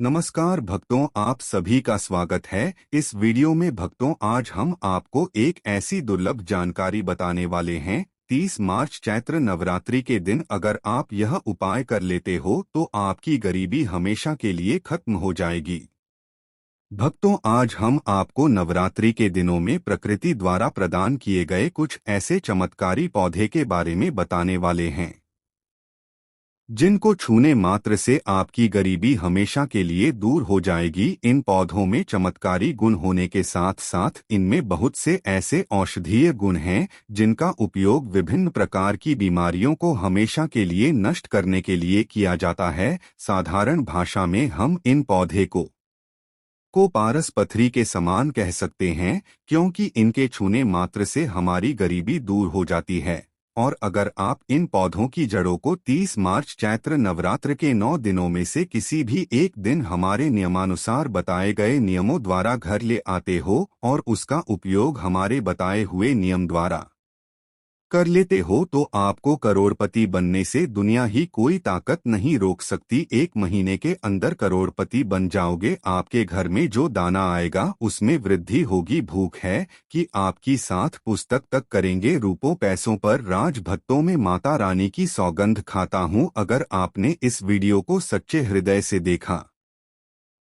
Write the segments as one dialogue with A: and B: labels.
A: नमस्कार भक्तों, आप सभी का स्वागत है। इस वीडियो में भक्तों आज हम आपको एक ऐसी दुर्लभ जानकारी बताने वाले हैं। 30 मार्च चैत्र नवरात्रि के दिन अगर आप यह उपाय कर लेते हो तो आपकी गरीबी हमेशा के लिए खत्म हो जाएगी। भक्तों, आज हम आपको नवरात्रि के दिनों में प्रकृति द्वारा प्रदान किए गए कुछ ऐसे चमत्कारी पौधे के बारे में बताने वाले हैं जिनको छूने मात्र से आपकी गरीबी हमेशा के लिए दूर हो जाएगी। इन पौधों में चमत्कारी गुण होने के साथ साथ इनमें बहुत से ऐसे औषधीय गुण हैं जिनका उपयोग विभिन्न प्रकार की बीमारियों को हमेशा के लिए नष्ट करने के लिए किया जाता है। साधारण भाषा में हम इन पौधे को पारस पथरी के समान कह सकते हैं, क्योंकि इनके छूने मात्र से हमारी गरीबी दूर हो जाती है। और अगर आप इन पौधों की जड़ों को 30 मार्च चैत्र नवरात्र के 9 दिनों में से किसी भी एक दिन हमारे नियमानुसार बताए गए नियमों द्वारा घर ले आते हो और उसका उपयोग हमारे बताए हुए नियम द्वारा कर लेते हो तो आपको करोड़पति बनने से दुनिया ही कोई ताकत नहीं रोक सकती। 1 महीने के अंदर करोड़पति बन जाओगे। आपके घर में जो दाना आएगा उसमें वृद्धि होगी। भूख है कि आपकी साथ पुस्तक तक करेंगे रूपों पैसों पर राज। भक्तों में माता रानी की सौगंध खाता हूँ। अगर आपने इस वीडियो को सच्चे हृदय से देखा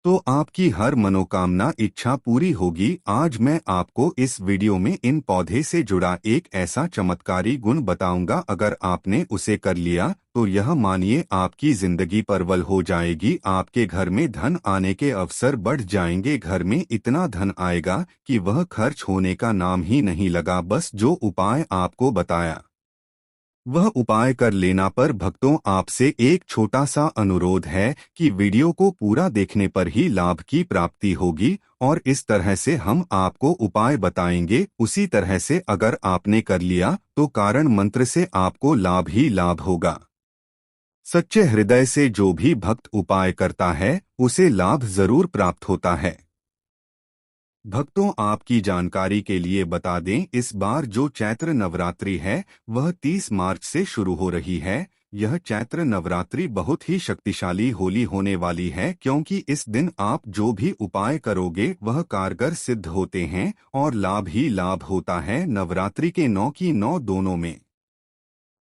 A: तो आपकी हर मनोकामना इच्छा पूरी होगी। आज मैं आपको इस वीडियो में इन पौधे से जुड़ा एक ऐसा चमत्कारी गुण बताऊंगा, अगर आपने उसे कर लिया तो यह मानिए आपकी जिंदगी परवल हो जाएगी। आपके घर में धन आने के अवसर बढ़ जाएंगे। घर में इतना धन आएगा कि वह खर्च होने का नाम ही नहीं लगा। बस जो उपाय आपको बताया वह उपाय कर लेना। पर भक्तों, आपसे एक छोटा सा अनुरोध है कि वीडियो को पूरा देखने पर ही लाभ की प्राप्ति होगी और इस तरह से हम आपको उपाय बताएंगे उसी तरह से अगर आपने कर लिया तो कारण मंत्र से आपको लाभ ही लाभ होगा। सच्चे हृदय से जो भी भक्त उपाय करता है उसे लाभ जरूर प्राप्त होता है। भक्तों, आपकी जानकारी के लिए बता दें, इस बार जो चैत्र नवरात्रि है वह 30 मार्च से शुरू हो रही है। यह चैत्र नवरात्रि बहुत ही शक्तिशाली होली होने वाली है, क्योंकि इस दिन आप जो भी उपाय करोगे वह कारगर सिद्ध होते हैं और लाभ ही लाभ होता है। नवरात्रि के 9 की 9 दोनों में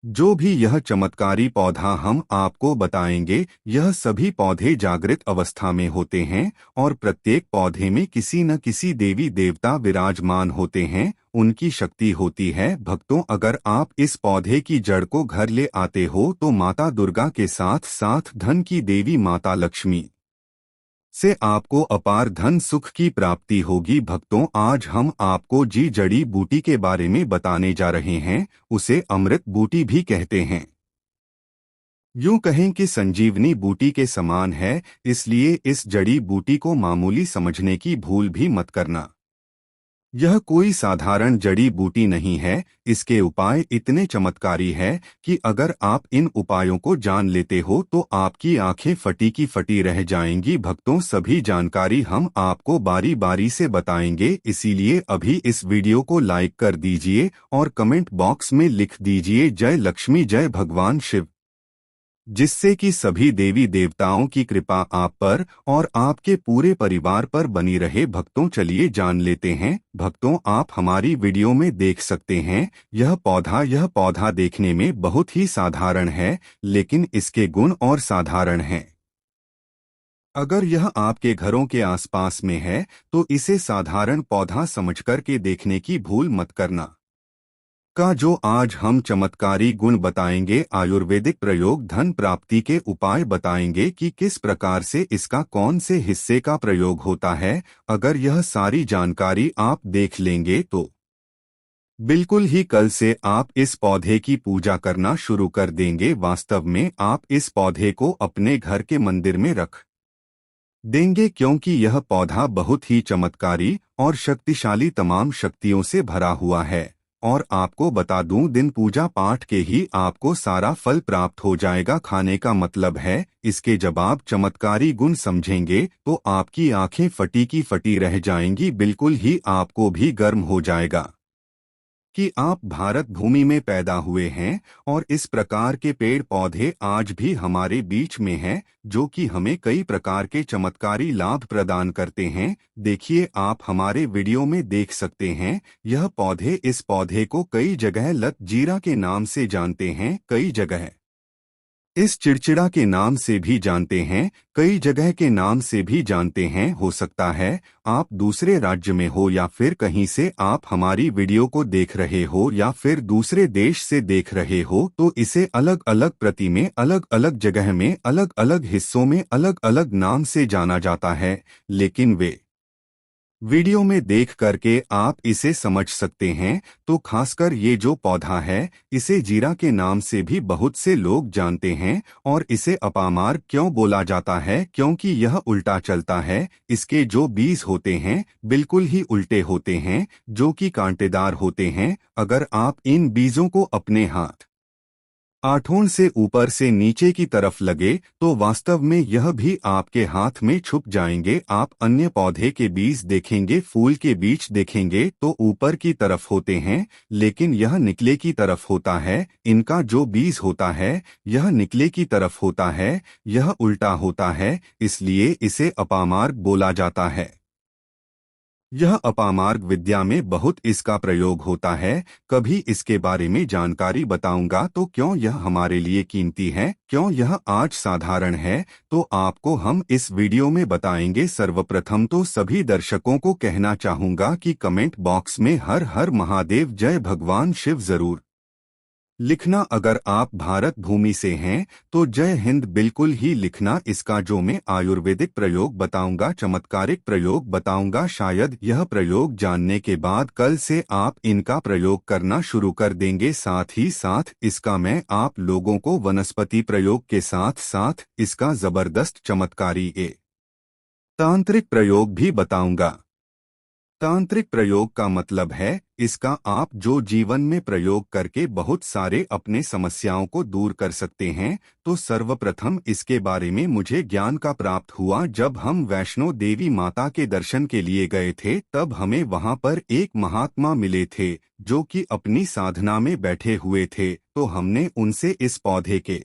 A: जो भी यह चमत्कारी पौधा हम आपको बताएंगे, यह सभी पौधे जागृत अवस्था में होते हैं और प्रत्येक पौधे में किसी न किसी देवी देवता विराजमान होते हैं, उनकी शक्ति होती है। भक्तों, अगर आप इस पौधे की जड़ को घर ले आते हो तो माता दुर्गा के साथ साथ धन की देवी माता लक्ष्मी से आपको अपार धन सुख की प्राप्ति होगी। भक्तों, आज हम आपको जी जड़ी बूटी के बारे में बताने जा रहे हैं। उसे अमृत बूटी भी कहते हैं। यूं कहें कि संजीवनी बूटी के समान है, इसलिए इस जड़ी बूटी को मामूली समझने की भूल भी मत करना। यह कोई साधारण जड़ी बूटी नहीं है। इसके उपाय इतने चमत्कारी है कि अगर आप इन उपायों को जान लेते हो तो आपकी आंखें फटी की फटी रह जाएंगी। भक्तों, सभी जानकारी हम आपको बारी बारी से बताएंगे, इसीलिए अभी इस वीडियो को लाइक कर दीजिए और कमेंट बॉक्स में लिख दीजिए जय लक्ष्मी जय भगवान शिव, जिससे कि सभी देवी देवताओं की कृपा आप पर और आपके पूरे परिवार पर बनी रहे। भक्तों, चलिए जान लेते हैं। भक्तों, आप हमारी वीडियो में देख सकते हैं यह पौधा देखने में बहुत ही साधारण है, लेकिन इसके गुण और साधारण हैं। अगर यह आपके घरों के आसपास में है तो इसे साधारण पौधा समझकर के देखने की भूल मत करना। का जो आज हम चमत्कारी गुण बताएंगे, आयुर्वेदिक प्रयोग धन प्राप्ति के उपाय बताएंगे कि किस प्रकार से इसका कौन से हिस्से का प्रयोग होता है। अगर यह सारी जानकारी आप देख लेंगे तो बिल्कुल ही कल से आप इस पौधे की पूजा करना शुरू कर देंगे। वास्तव में आप इस पौधे को अपने घर के मंदिर में रख देंगे, क्योंकि यह पौधा बहुत ही चमत्कारी और शक्तिशाली तमाम शक्तियों से भरा हुआ है। और आपको बता दूं, दिन पूजा पाठ के ही आपको सारा फल प्राप्त हो जाएगा। खाने का मतलब है इसके जब आप चमत्कारी गुण समझेंगे तो आपकी आंखें फटी की फटी रह जाएंगी। बिल्कुल ही आपको भी गर्म हो जाएगा कि आप भारत भूमि में पैदा हुए हैं और इस प्रकार के पेड़ पौधे आज भी हमारे बीच में हैं, जो कि हमें कई प्रकार के चमत्कारी लाभ प्रदान करते हैं। देखिए, आप हमारे वीडियो में देख सकते हैं, यह पौधे, इस पौधे को कई जगह लत जीरा के नाम से जानते हैं, कई जगह इस चिड़चिड़ा के नाम से भी जानते हैं, कई जगह के नाम से भी जानते हैं। हो सकता है आप दूसरे राज्य में हो या फिर कहीं से आप हमारी वीडियो को देख रहे हो या फिर दूसरे देश से देख रहे हो, तो इसे अलग अलग प्रति में, अलग अलग जगह में, अलग अलग हिस्सों में अलग अलग नाम से जाना जाता है। लेकिन वे वीडियो में देख करके आप इसे समझ सकते हैं। तो खासकर ये जो पौधा है, इसे जीरा के नाम से भी बहुत से लोग जानते हैं। और इसे अपामार्ग क्यों बोला जाता है? क्योंकि यह उल्टा चलता है। इसके जो बीज होते हैं बिल्कुल ही उल्टे होते हैं, जो कि कांटेदार होते हैं। अगर आप इन बीजों को अपने हाथ आठों से ऊपर से नीचे की तरफ लगे तो वास्तव में यह भी आपके हाथ में छुप जाएंगे। आप अन्य पौधे के बीज देखेंगे, फूल के बीज देखेंगे तो ऊपर की तरफ होते हैं, लेकिन यह निकले की तरफ होता है। इनका जो बीज होता है यह निकले की तरफ होता है, यह उल्टा होता है, इसलिए इसे अपामार्ग बोला जाता है। यह अपामार्ग विद्या में बहुत इसका प्रयोग होता है। कभी इसके बारे में जानकारी बताऊंगा। तो क्यों यह हमारे लिए कीमती है, क्यों यह आज साधारण है, तो आपको हम इस वीडियो में बताएंगे। सर्वप्रथम तो सभी दर्शकों को कहना चाहूंगा कि कमेंट बॉक्स में हर हर महादेव, जय भगवान शिव जरूर लिखना। अगर आप भारत भूमि से हैं तो जय हिंद बिल्कुल ही लिखना। इसका जो मैं आयुर्वेदिक प्रयोग बताऊंगा, चमत्कारिक प्रयोग बताऊंगा, शायद यह प्रयोग जानने के बाद कल से आप इनका प्रयोग करना शुरू कर देंगे। साथ ही साथ इसका मैं आप लोगों को वनस्पति प्रयोग के साथ साथ इसका जबरदस्त चमत्कारी तांत्रिक प्रयोग भी बताऊंगा। तांत्रिक प्रयोग का मतलब है इसका आप जो जीवन में प्रयोग करके बहुत सारे अपने समस्याओं को दूर कर सकते हैं। तो सर्वप्रथम इसके बारे में मुझे ज्ञान का प्राप्त हुआ जब हम वैष्णो देवी माता के दर्शन के लिए गए थे। तब हमें वहां पर एक महात्मा मिले थे जो कि अपनी साधना में बैठे हुए थे। तो हमने उनसे इस पौधे के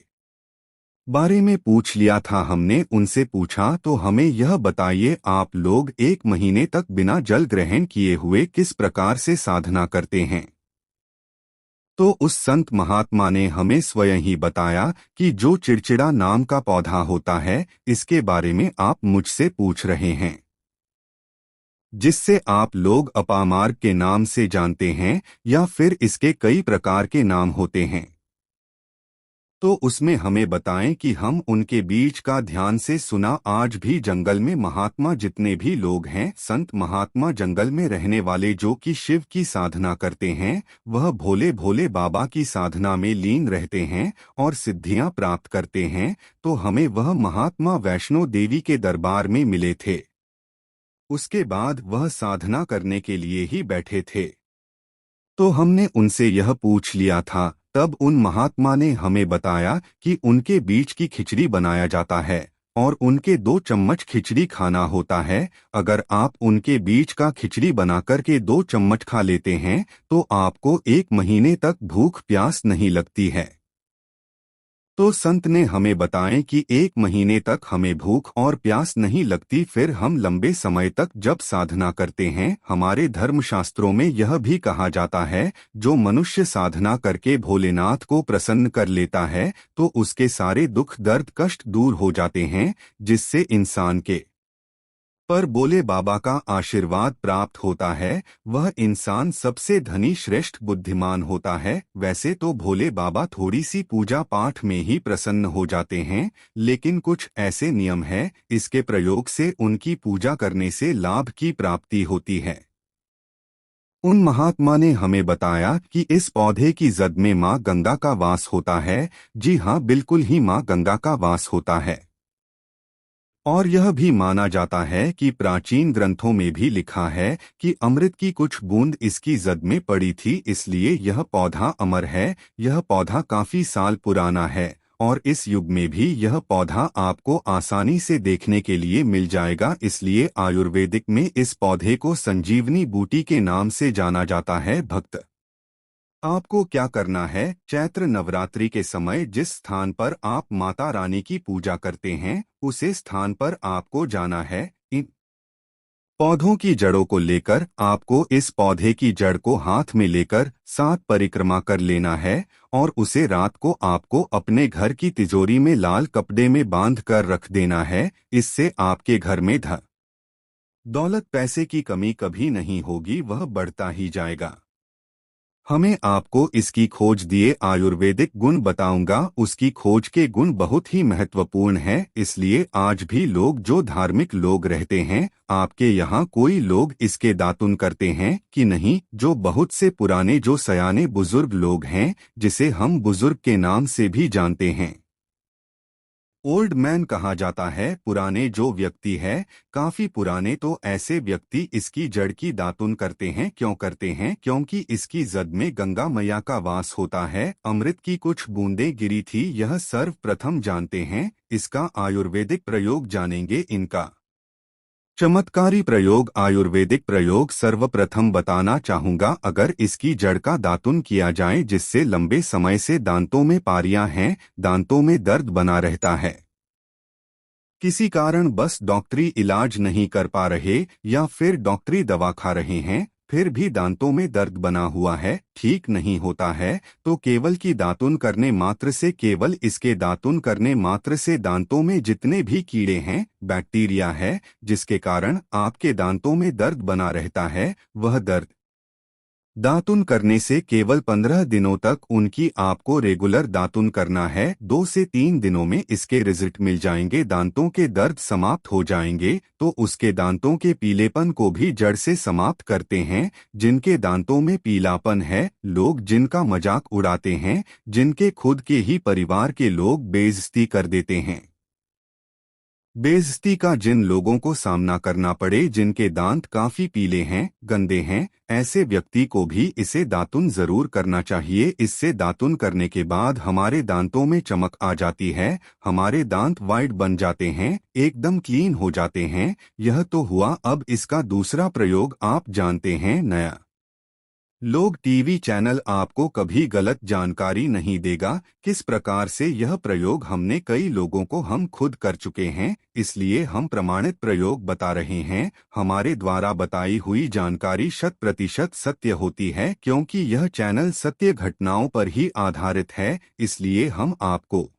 A: बारे में पूछ लिया था। हमने उनसे पूछा तो हमें यह बताइए, आप लोग 1 महीने तक बिना जल ग्रहण किए हुए किस प्रकार से साधना करते हैं? तो उस संत महात्मा ने हमें स्वयं ही बताया कि जो चिड़चिड़ा नाम का पौधा होता है, इसके बारे में आप मुझसे पूछ रहे हैं, जिससे आप लोग अपामार्ग के नाम से जानते हैं या फिर इसके कई प्रकार के नाम होते हैं। तो उसमें हमें बताएं कि हम उनके बीच का ध्यान से सुना। आज भी जंगल में महात्मा जितने भी लोग हैं, संत महात्मा जंगल में रहने वाले जो कि शिव की साधना करते हैं, वह भोले भोले बाबा की साधना में लीन रहते हैं और सिद्धियां प्राप्त करते हैं। तो हमें वह महात्मा वैष्णो देवी के दरबार में मिले थे। उसके बाद वह साधना करने के लिए ही बैठे थे। तो हमने उनसे यह पूछ लिया था। तब उन महात्मा ने हमें बताया कि उनके बीच की खिचड़ी बनाया जाता है और उनके 2 चम्मच खिचड़ी खाना होता है। अगर आप उनके बीच का खिचड़ी बनाकर के 2 चम्मच खा लेते हैं तो आपको 1 महीने तक भूख प्यास नहीं लगती है। तो संत ने हमें बताएं कि 1 महीने तक हमें भूख और प्यास नहीं लगती। फिर हम लंबे समय तक जब साधना करते हैं, हमारे धर्मशास्त्रों में यह भी कहा जाता है, जो मनुष्य साधना करके भोलेनाथ को प्रसन्न कर लेता है तो उसके सारे दुख दर्द कष्ट दूर हो जाते हैं, जिससे इंसान के पर भोले बाबा का आशीर्वाद प्राप्त होता है। वह इंसान सबसे धनी श्रेष्ठ बुद्धिमान होता है। वैसे तो भोले बाबा थोड़ी सी पूजा पाठ में ही प्रसन्न हो जाते हैं, लेकिन कुछ ऐसे नियम है, इसके प्रयोग से उनकी पूजा करने से लाभ की प्राप्ति होती है। उन महात्मा ने हमें बताया कि इस पौधे की जद में माँ गंगा का वास होता है। जी हाँ, बिल्कुल ही माँ गंगा का वास होता है। और यह भी माना जाता है कि प्राचीन ग्रंथों में भी लिखा है कि अमृत की कुछ बूंद इसकी जद में पड़ी थी, इसलिए यह पौधा अमर है। यह पौधा काफी साल पुराना है और इस युग में भी यह पौधा आपको आसानी से देखने के लिए मिल जाएगा। इसलिए आयुर्वेदिक में इस पौधे को संजीवनी बूटी के नाम से जाना जाता है। भक्त आपको क्या करना है, चैत्र नवरात्रि के समय जिस स्थान पर आप माता रानी की पूजा करते हैं, उसे स्थान पर आपको जाना है। इन पौधों की जड़ों को लेकर आपको इस पौधे की जड़ को हाथ में लेकर 7 परिक्रमा कर लेना है और उसे रात को आपको अपने घर की तिजोरी में लाल कपड़े में बांध कर रख देना है। इससे आपके घर में धन दौलत पैसे की कमी कभी नहीं होगी, वह बढ़ता ही जाएगा। हमें आपको इसकी खोज दिए आयुर्वेदिक गुण बताऊंगा। उसकी खोज के गुण बहुत ही महत्वपूर्ण हैं, इसलिए आज भी लोग जो धार्मिक लोग रहते हैं, आपके यहाँ कोई लोग इसके दातुन करते हैं कि नहीं? जो बहुत से पुराने जो सयाने बुजुर्ग लोग हैं, जिसे हम बुजुर्ग के नाम से भी जानते हैं, ओल्ड मैन कहा जाता है, पुराने जो व्यक्ति है, काफी पुराने, तो ऐसे व्यक्ति इसकी जड़ की दातुन करते हैं। क्यों करते हैं? क्योंकि इसकी जद में गंगा मैया का वास होता है। अमृत की कुछ बूंदें गिरी थी, यह सर्वप्रथम जानते हैं। इसका आयुर्वेदिक प्रयोग जानेंगे। इनका चमत्कारी प्रयोग, आयुर्वेदिक प्रयोग सर्वप्रथम बताना चाहूंगा। अगर इसकी जड़ का दातुन किया जाए, जिससे लंबे समय से दांतों में पारियां हैं, दांतों में दर्द बना रहता है, किसी कारण बस डॉक्टरी इलाज नहीं कर पा रहे या फिर डॉक्टरी दवा खा रहे हैं, फिर भी दांतों में दर्द बना हुआ है, ठीक नहीं होता है, तो केवल की दातुन करने मात्र से, केवल इसके दातुन करने मात्र से दांतों में जितने भी कीड़े हैं, बैक्टीरिया है, जिसके कारण आपके दांतों में दर्द बना रहता है, वह दर्द दातुन करने से केवल 15 दिनों तक उनकी आपको रेगुलर दातुन करना है। 2 से 3 दिनों में इसके रिजल्ट मिल जाएंगे, दांतों के दर्द समाप्त हो जाएंगे। तो उसके दांतों के पीलेपन को भी जड़ से समाप्त करते हैं। जिनके दांतों में पीलापन है, लोग जिनका मजाक उड़ाते हैं, जिनके खुद के ही परिवार के लोग बेइज्जती कर देते हैं, बेइज्जती का जिन लोगों को सामना करना पड़े, जिनके दांत काफी पीले हैं, गंदे हैं, ऐसे व्यक्ति को भी इसे दातुन जरूर करना चाहिए। इससे दातुन करने के बाद हमारे दांतों में चमक आ जाती है, हमारे दांत वाइट बन जाते हैं, एकदम क्लीन हो जाते हैं। यह तो हुआ। अब इसका दूसरा प्रयोग आप जानते हैं। नया लोग टीवी चैनल आपको कभी गलत जानकारी नहीं देगा। किस प्रकार से यह प्रयोग हमने कई लोगों को हम खुद कर चुके हैं, इसलिए हम प्रमाणित प्रयोग बता रहे हैं। हमारे द्वारा बताई हुई जानकारी 100% सत्य होती है, क्योंकि यह चैनल सत्य घटनाओं पर ही आधारित है। इसलिए हम आपको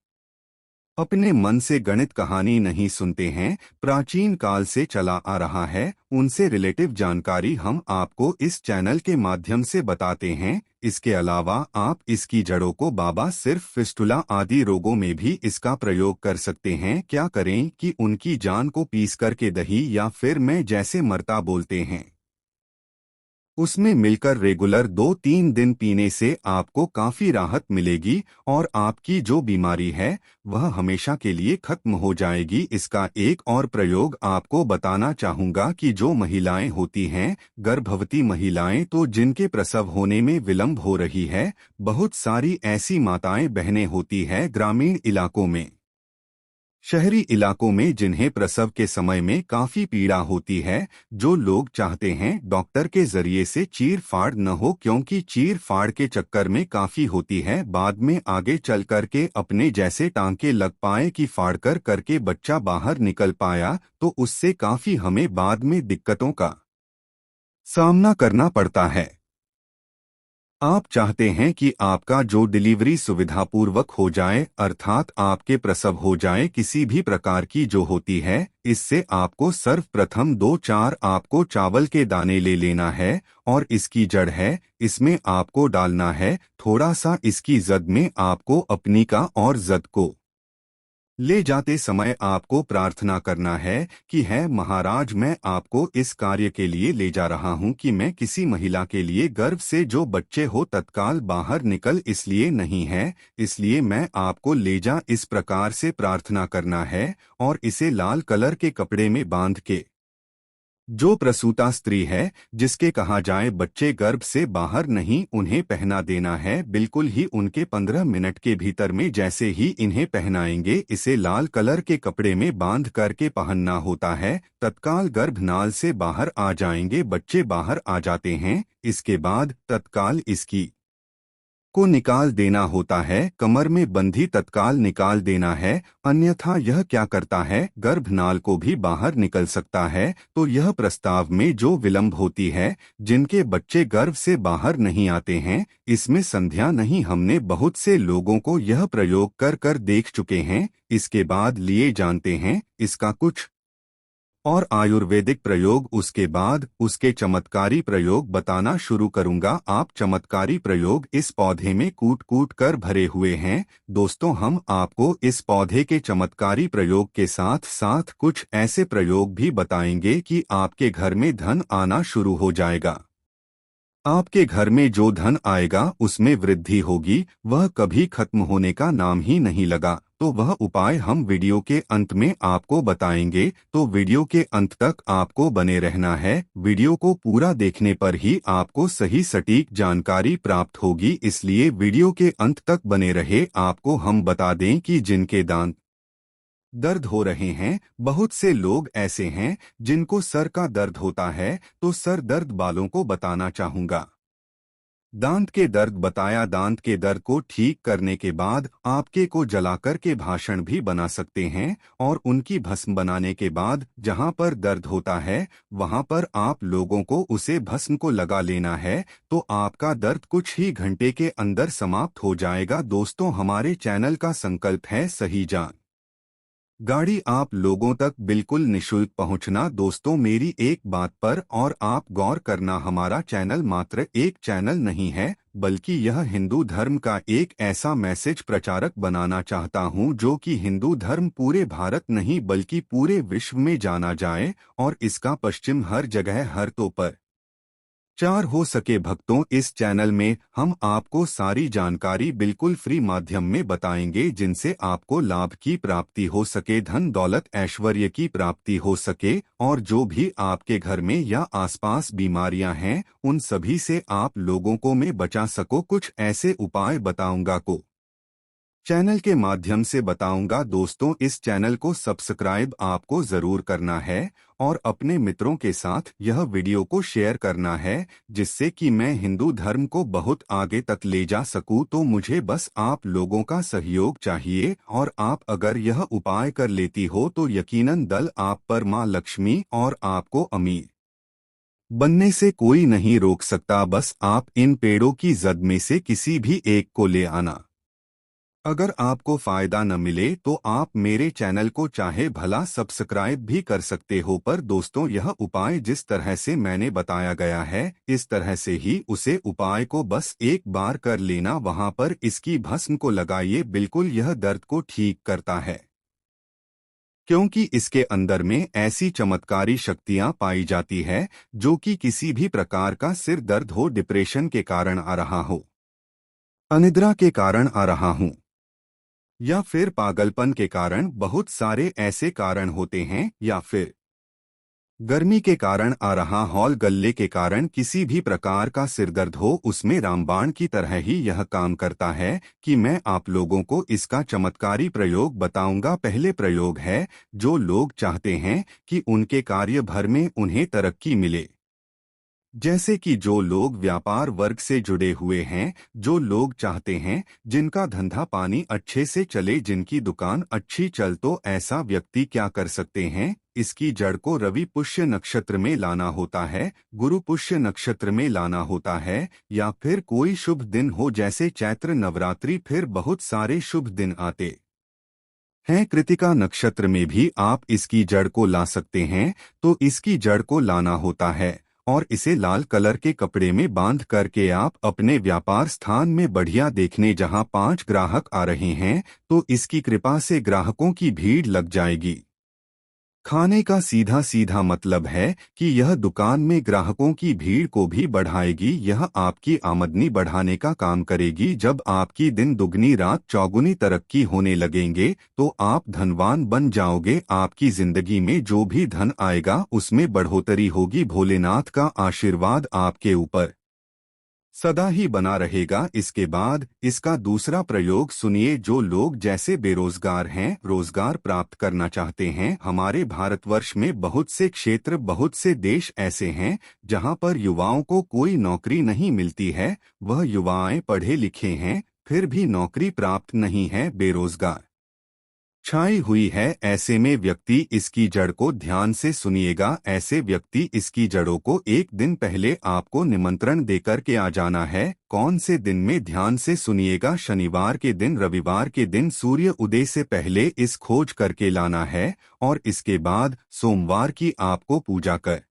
A: अपने मन से गणित कहानी नहीं सुनते हैं, प्राचीन काल से चला आ रहा है, उनसे रिलेटिव जानकारी हम आपको इस चैनल के माध्यम से बताते हैं। इसके अलावा आप इसकी जड़ों को बाबा सिर्फ फिस्टुला आदि रोगों में भी इसका प्रयोग कर सकते हैं। क्या करें कि उनकी जान को पीस करके दही या फिर मैं जैसे मरता बोलते हैं, उसमें मिलकर रेगुलर 2-3 दिन पीने से आपको काफी राहत मिलेगी और आपकी जो बीमारी है वह हमेशा के लिए खत्म हो जाएगी। इसका एक और प्रयोग आपको बताना चाहूंगा कि जो महिलाएं होती हैं, गर्भवती महिलाएं, तो जिनके प्रसव होने में विलंब हो रही है, बहुत सारी ऐसी माताएं बहनें होती है ग्रामीण इलाकों में, शहरी इलाकों में, जिन्हें प्रसव के समय में काफी पीड़ा होती है। जो लोग चाहते हैं डॉक्टर के जरिए से चीर फाड़ न हो, क्योंकि चीर फाड़ के चक्कर में काफी होती है, बाद में आगे चल करके अपने जैसे टांके लग पाए कि फाड़ कर करके बच्चा बाहर निकल पाया, तो उससे काफी हमें बाद में दिक्कतों का सामना करना पड़ता है। आप चाहते हैं कि आपका जो डिलीवरी सुविधापूर्वक हो जाए, अर्थात आपके प्रसव हो जाए, किसी भी प्रकार की जो होती है, इससे आपको सर्वप्रथम 2-4 आपको चावल के दाने ले लेना है और इसकी जड़ है, इसमें आपको डालना है थोड़ा सा। इसकी जद में आपको अपनी का और जद को ले जाते समय आपको प्रार्थना करना है कि है महाराज, मैं आपको इस कार्य के लिए ले जा रहा हूं कि मैं किसी महिला के लिए गर्भ से जो बच्चे हो तत्काल बाहर निकल, इसलिए नहीं है, इसलिए मैं आपको ले जा, इस प्रकार से प्रार्थना करना है। और इसे लाल कलर के कपड़े में बांध के जो प्रसूता स्त्री है, जिसके कहा जाए बच्चे गर्भ से बाहर नहीं, उन्हें पहना देना है। बिल्कुल ही उनके 15 मिनट के भीतर में जैसे ही इन्हें पहनाएंगे, इसे लाल कलर के कपड़े में बांध करके पहनना होता है, तत्काल गर्भनाल से बाहर आ जाएंगे, बच्चे बाहर आ जाते हैं। इसके बाद तत्काल इसकी को निकाल देना होता है, कमर में बंधी तत्काल निकाल देना है, अन्यथा यह क्या करता है, गर्भनाल को भी बाहर निकल सकता है। तो यह प्रस्ताव में जो विलंब होती है, जिनके बच्चे गर्भ से बाहर नहीं आते हैं, इसमें संध्या नहीं। हमने बहुत से लोगों को यह प्रयोग कर कर देख चुके हैं। इसके बाद लिए जानते हैं इसका कुछ और आयुर्वेदिक प्रयोग, उसके बाद उसके चमत्कारी प्रयोग बताना शुरू करूंगा। आप चमत्कारी प्रयोग इस पौधे में कूट कूट कर भरे हुए हैं। दोस्तों, हम आपको इस पौधे के चमत्कारी प्रयोग के साथ साथ कुछ ऐसे प्रयोग भी बताएंगे कि आपके घर में धन आना शुरू हो जाएगा। आपके घर में जो धन आएगा उसमें वृद्धि होगी, वह कभी खत्म होने का नाम ही नहीं लगा। तो वह उपाय हम वीडियो के अंत में आपको बताएंगे, तो वीडियो के अंत तक आपको बने रहना है। वीडियो को पूरा देखने पर ही आपको सही सटीक जानकारी प्राप्त होगी, इसलिए वीडियो के अंत तक बने रहे। आपको हम बता दें कि जिनके दांत दर्द हो रहे हैं, बहुत से लोग ऐसे हैं जिनको सर का दर्द होता है, तो सर दर्द वालों को बताना चाहूंगा। दांत के दर्द बताया। दांत के दर्द को ठीक करने के बाद आपके को जलाकर के भाषण भी बना सकते हैं, और उनकी भस्म बनाने के बाद जहां पर दर्द होता है वहां पर आप लोगों को उसे भस्म को लगा लेना है, तो आपका दर्द कुछ ही घंटे के अंदर समाप्त हो जाएगा। दोस्तों, हमारे चैनल का संकल्प है सही जान गाड़ी आप लोगों तक बिल्कुल निशुल्क पहुंचना। दोस्तों, मेरी एक बात पर और आप गौर करना, हमारा चैनल मात्र एक चैनल नहीं है, बल्कि यह हिंदू धर्म का एक ऐसा मैसेज प्रचारक बनाना चाहता हूं जो कि हिंदू धर्म पूरे भारत नहीं बल्कि पूरे विश्व में जाना जाए, और इसका पश्चिम हर जगह हर तो पर चार हो सके। भक्तों, इस चैनल में हम आपको सारी जानकारी बिल्कुल फ्री माध्यम में बताएंगे, जिनसे आपको लाभ की प्राप्ति हो सके, धन दौलत ऐश्वर्य की प्राप्ति हो सके, और जो भी आपके घर में या आसपास बीमारियां हैं उन सभी से आप लोगों को मैं बचा सको। कुछ ऐसे उपाय बताऊंगा को चैनल के माध्यम से बताऊंगा। दोस्तों, इस चैनल को सब्सक्राइब आपको जरूर करना है और अपने मित्रों के साथ यह वीडियो को शेयर करना है, जिससे कि मैं हिंदू धर्म को बहुत आगे तक ले जा सकूं। तो मुझे बस आप लोगों का सहयोग चाहिए, और आप अगर यह उपाय कर लेती हो तो यकीनन दल आप पर मां लक्ष्मी और आपको अमीर बनने से कोई नहीं रोक सकता। बस आप इन पेड़ों की जद में से किसी भी एक को ले आना। अगर आपको फायदा न मिले तो आप मेरे चैनल को चाहे भला सब्सक्राइब भी कर सकते हो, पर दोस्तों, यह उपाय जिस तरह से मैंने बताया गया है इस तरह से ही उसे उपाय को बस एक बार कर लेना। वहां पर इसकी भस्म को लगाइए, बिल्कुल यह दर्द को ठीक करता है, क्योंकि इसके अंदर में ऐसी चमत्कारी शक्तियां पाई जाती है जो कि किसी भी प्रकार का सिर दर्द हो, डिप्रेशन के कारण आ रहा हो, अनिद्रा के कारण आ रहा हूं, या फिर पागलपन के कारण, बहुत सारे ऐसे कारण होते हैं, या फिर गर्मी के कारण आ रहा हॉल गल्ले के कारण किसी भी प्रकार का सिरदर्द हो, उसमें रामबाण की तरह ही यह काम करता है कि मैं आप लोगों को इसका चमत्कारी प्रयोग बताऊंगा। पहले प्रयोग है, जो लोग चाहते हैं कि उनके कार्य भर में उन्हें तरक्की मिले, जैसे कि जो लोग व्यापार वर्ग से जुड़े हुए हैं, जो लोग चाहते हैं जिनका धंधा पानी अच्छे से चले, जिनकी दुकान अच्छी चल, तो ऐसा व्यक्ति क्या कर सकते हैं, इसकी जड़ को रवि पुष्य नक्षत्र में लाना होता है, गुरु पुष्य नक्षत्र में लाना होता है, या फिर कोई शुभ दिन हो जैसे चैत्र नवरात्रि, फिर बहुत सारे शुभ दिन आते हैं। कृतिका नक्षत्र में भी आप इसकी जड़ को ला सकते हैं। तो इसकी जड़ को लाना होता है और इसे लाल कलर के कपड़े में बांध करके आप अपने व्यापार स्थान में बढ़िया देखने, जहां 5 ग्राहक आ रहे हैं तो इसकी कृपा से ग्राहकों की भीड़ लग जाएगी। खाने का सीधा सीधा मतलब है कि यह दुकान में ग्राहकों की भीड़ को भी बढ़ाएगी, यह आपकी आमदनी बढ़ाने का काम करेगी। जब आपकी दिन दुगनी रात चौगुनी तरक्की होने लगेंगे तो आप धनवान बन जाओगे। आपकी जिंदगी में जो भी धन आएगा उसमें बढ़ोतरी होगी। भोलेनाथ का आशीर्वाद आपके ऊपर सदा ही बना रहेगा। इसके बाद इसका दूसरा प्रयोग सुनिए। जो लोग जैसे बेरोजगार हैं, रोजगार प्राप्त करना चाहते हैं। हमारे भारतवर्ष में बहुत से क्षेत्र, बहुत से देश ऐसे हैं जहां पर युवाओं को कोई नौकरी नहीं मिलती है। वह युवाएं पढ़े लिखे हैं, फिर भी नौकरी प्राप्त नहीं है, बेरोजगार छाई हुई है। ऐसे में व्यक्ति इसकी जड़ को ध्यान से सुनिएगा। ऐसे व्यक्ति इसकी जड़ों को एक दिन पहले आपको निमंत्रण देकर के आ जाना है। कौन से दिन में, ध्यान से सुनिएगा। शनिवार के दिन, रविवार के दिन सूर्य उदय से पहले इस खोज करके लाना है और इसके बाद सोमवार की आपको पूजा कर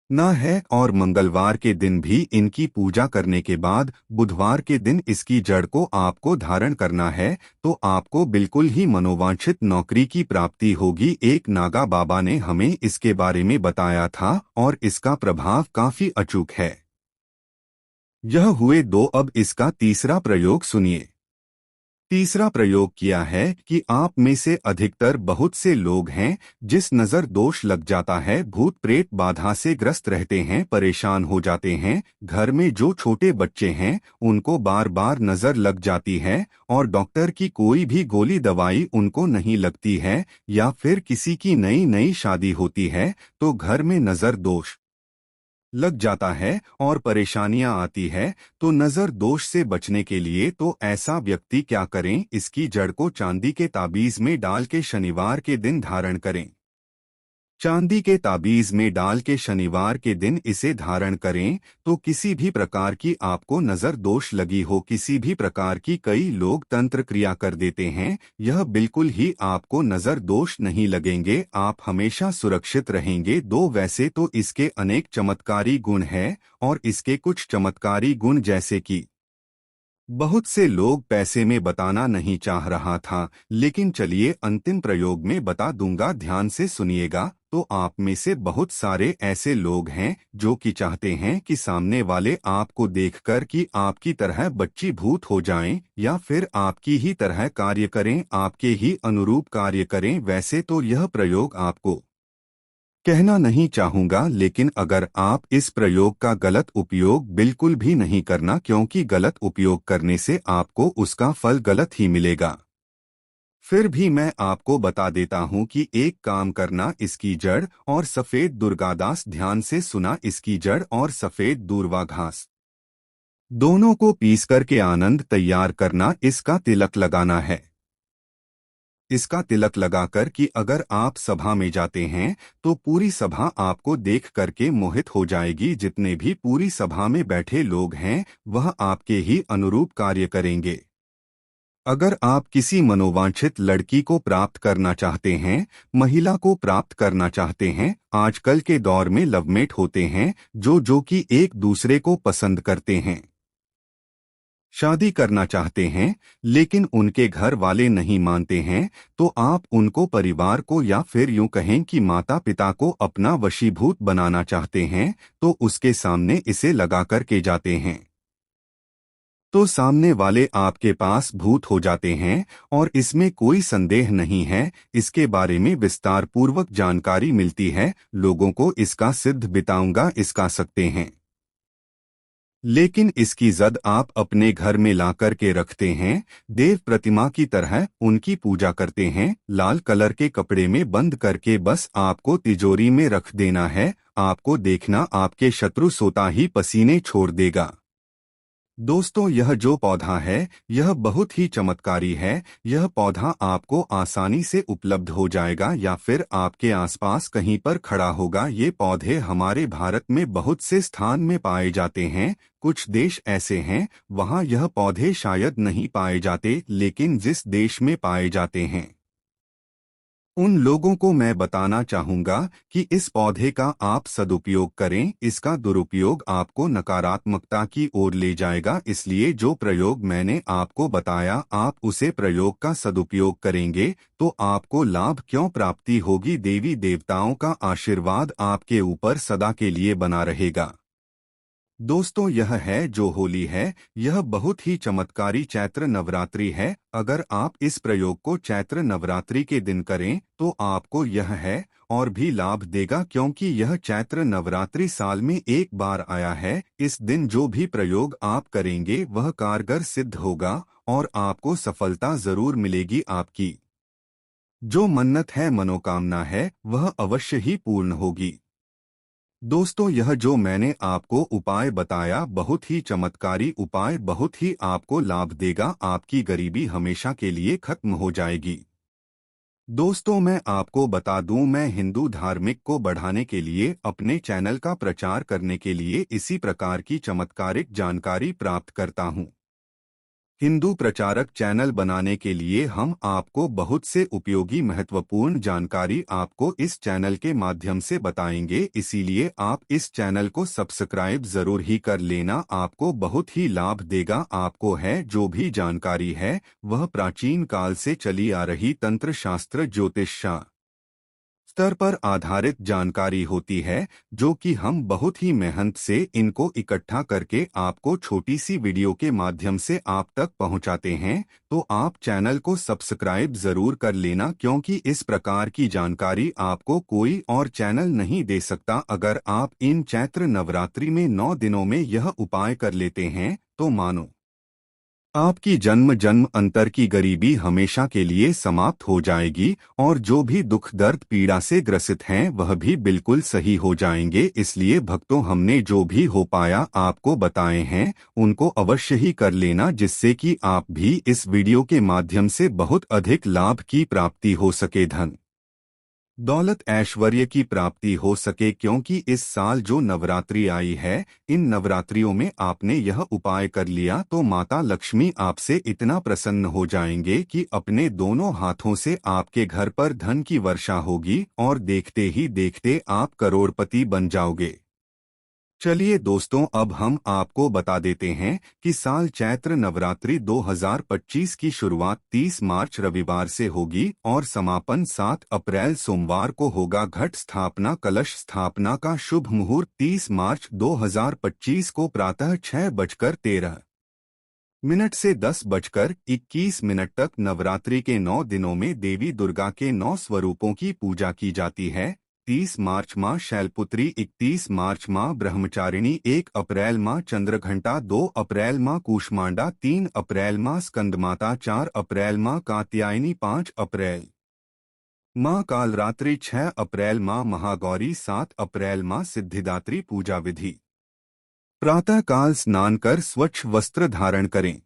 A: ना है और मंगलवार के दिन भी इनकी पूजा करने के बाद बुधवार के दिन इसकी जड़ को आपको धारण करना है, तो आपको बिल्कुल ही मनोवांछित नौकरी की प्राप्ति होगी। एक नागा बाबा ने हमें इसके बारे में बताया था और इसका प्रभाव काफी अचूक है। यह हुए दो। अब इसका तीसरा प्रयोग सुनिए। तीसरा प्रयोग किया है कि आप में से अधिकतर बहुत से लोग हैं जिस नज़र दोष लग जाता है, भूत प्रेत बाधा से ग्रस्त रहते हैं, परेशान हो जाते हैं। घर में जो छोटे बच्चे हैं उनको बार बार नज़र लग जाती है और डॉक्टर की कोई भी गोली दवाई उनको नहीं लगती है, या फिर किसी की नई नई शादी होती है तो घर में नज़र दोष लग जाता है और परेशानियां आती है। तो नजर दोष से बचने के लिए तो ऐसा व्यक्ति क्या करें, इसकी जड़ को चांदी के ताबीज में डाल के शनिवार के दिन धारण करें। चांदी के ताबीज में डाल के शनिवार के दिन इसे धारण करें तो किसी भी प्रकार की आपको नजर दोष लगी हो, किसी भी प्रकार की, कई लोग तंत्र क्रिया कर देते हैं, यह बिल्कुल ही आपको नजर दोष नहीं लगेंगे। आप हमेशा सुरक्षित रहेंगे। दो, वैसे तो इसके अनेक चमत्कारी गुण हैं और इसके कुछ चमत्कारी गुण जैसे कि बहुत से लोग पैसे में बताना नहीं चाह रहा था, लेकिन चलिए अंतिम प्रयोग में बता दूंगा। ध्यान से सुनिएगा। तो आप में से बहुत सारे ऐसे लोग हैं जो कि चाहते हैं कि सामने वाले आपको देखकर कि आपकी तरह बच्ची भूत हो जाएं या फिर आपकी ही तरह कार्य करें, आपके ही अनुरूप कार्य करें। वैसे तो यह प्रयोग आपको कहना नहीं चाहूंगा, लेकिन अगर आप इस प्रयोग का गलत उपयोग बिल्कुल भी नहीं करना, क्योंकि गलत उपयोग करने से आपको उसका फल गलत ही मिलेगा। फिर भी मैं आपको बता देता हूं कि एक काम करना। इसकी जड़ और सफेद दुर्गादास, ध्यान से सुना। इसकी जड़ और सफेद दूर्वा घास दोनों को पीस करके आनंद तैयार करना, इसका तिलक लगाना है। इसका तिलक लगाकर कि अगर आप सभा में जाते हैं तो पूरी सभा आपको देख करके मोहित हो जाएगी। जितने भी पूरी सभा में बैठे लोग हैं वह आपके ही अनुरूप कार्य करेंगे। अगर आप किसी मनोवांछित लड़की को प्राप्त करना चाहते हैं, महिला को प्राप्त करना चाहते हैं, आजकल के दौर में लवमेट होते हैं जो कि एक दूसरे को पसंद करते हैं, शादी करना चाहते हैं, लेकिन उनके घर वाले नहीं मानते हैं, तो आप उनको, परिवार को, या फिर यूं कहें कि माता पिता को अपना वशीभूत बनाना चाहते हैं, तो उसके सामने इसे लगा करके जाते हैं तो सामने वाले आपके पास भूत हो जाते हैं और इसमें कोई संदेह नहीं है। इसके बारे में विस्तार पूर्वक जानकारी मिलती है, लोगों को इसका सिद्ध बताऊंगा, इसका सकते हैं। लेकिन इसकी जद आप अपने घर में ला कर के रखते हैं, देव प्रतिमा की तरह उनकी पूजा करते हैं, लाल कलर के कपड़े में बंद करके बस आपको तिजोरी में रख देना है। आपको देखना आपके शत्रु सोता ही पसीने छोड़ देगा। दोस्तों, यह जो पौधा है यह बहुत ही चमत्कारी है। यह पौधा आपको आसानी से उपलब्ध हो जाएगा या फिर आपके आसपास कहीं पर खड़ा होगा। ये पौधे हमारे भारत में बहुत से स्थान में पाए जाते हैं। कुछ देश ऐसे हैं वहाँ यह पौधे शायद नहीं पाए जाते, लेकिन जिस देश में पाए जाते हैं उन लोगों को मैं बताना चाहूंगा कि इस पौधे का आप सदुपयोग करें। इसका दुरुपयोग आपको नकारात्मकता की ओर ले जाएगा। इसलिए जो प्रयोग मैंने आपको बताया, आप उसे प्रयोग का सदुपयोग करेंगे तो आपको लाभ क्यों प्राप्ति होगी। देवी देवताओं का आशीर्वाद आपके ऊपर सदा के लिए बना रहेगा। दोस्तों, यह है जो होली है, यह बहुत ही चमत्कारी चैत्र नवरात्रि है। अगर आप इस प्रयोग को चैत्र नवरात्रि के दिन करें तो आपको यह है और भी लाभ देगा, क्योंकि यह चैत्र नवरात्रि साल में एक बार आया है। इस दिन जो भी प्रयोग आप करेंगे वह कारगर सिद्ध होगा और आपको सफलता जरूर मिलेगी। आपकी जो मन्नत है, मनोकामना है, वह अवश्य ही पूर्ण होगी। दोस्तों, यह जो मैंने आपको उपाय बताया बहुत ही चमत्कारी उपाय, बहुत ही आपको लाभ देगा। आपकी गरीबी हमेशा के लिए खत्म हो जाएगी। दोस्तों, मैं आपको बता दूं, मैं हिंदू धार्मिक को बढ़ाने के लिए, अपने चैनल का प्रचार करने के लिए इसी प्रकार की चमत्कारिक जानकारी प्राप्त करता हूं। हिंदू प्रचारक चैनल बनाने के लिए हम आपको बहुत से उपयोगी महत्वपूर्ण जानकारी आपको इस चैनल के माध्यम से बताएंगे, इसीलिए आप इस चैनल को सब्सक्राइब जरूर ही कर लेना। आपको बहुत ही लाभ देगा। आपको है जो भी जानकारी है वह प्राचीन काल से चली आ रही तंत्र शास्त्र ज्योतिष स्तर पर आधारित जानकारी होती है, जो कि हम बहुत ही मेहनत से इनको इकट्ठा करके आपको छोटी सी वीडियो के माध्यम से आप तक पहुंचाते हैं। तो आप चैनल को सब्सक्राइब जरूर कर लेना, क्योंकि इस प्रकार की जानकारी आपको कोई और चैनल नहीं दे सकता। अगर आप इन चैत्र नवरात्रि में 9 दिनों में यह उपाय कर लेते हैं तो मानो आपकी जन्म जन्म अंतर की गरीबी हमेशा के लिए समाप्त हो जाएगी और जो भी दुख दर्द पीड़ा से ग्रसित हैं वह भी बिल्कुल सही हो जाएंगे। इसलिए भक्तों, हमने जो भी हो पाया आपको बताए हैं उनको अवश्य ही कर लेना, जिससे कि आप भी इस वीडियो के माध्यम से बहुत अधिक लाभ की प्राप्ति हो सके, धन दौलत ऐश्वर्य की प्राप्ति हो सके। क्योंकि इस साल जो नवरात्रि आई है, इन नवरात्रियों में आपने यह उपाय कर लिया तो माता लक्ष्मी आपसे इतना प्रसन्न हो जाएंगे कि अपने दोनों हाथों से आपके घर पर धन की वर्षा होगी और देखते ही देखते आप करोड़पति बन जाओगे। चलिए दोस्तों, अब हम आपको बता देते हैं कि साल चैत्र नवरात्रि 2025 की शुरुआत 30 मार्च रविवार से होगी और समापन 7 अप्रैल सोमवार को होगा। घट स्थापना कलश स्थापना का शुभ मुहूर्त 30 मार्च 2025 को प्रातः 6:13 से 10:21 तक नवरात्रि के 9 दिनों में देवी दुर्गा के 9 स्वरूपों की पूजा की जाती है। 30 मार्च माँ शैलपुत्री, 31 मार्च माँ ब्रह्मचारिणी, 1 अप्रैल माँ चंद्रघंटा, 2 अप्रैल माँ कूष्मांडा, 3 अप्रैल माँ स्कंदमाता, 4 अप्रैल माँ कात्यायनी, 5 अप्रैल माँ कालरात्रि, 6 अप्रैल माँ महागौरी, 7 अप्रैल माँ सिद्धिदात्री। पूजा विधि: प्रातः काल स्नान कर स्वच्छ वस्त्र धारण करें।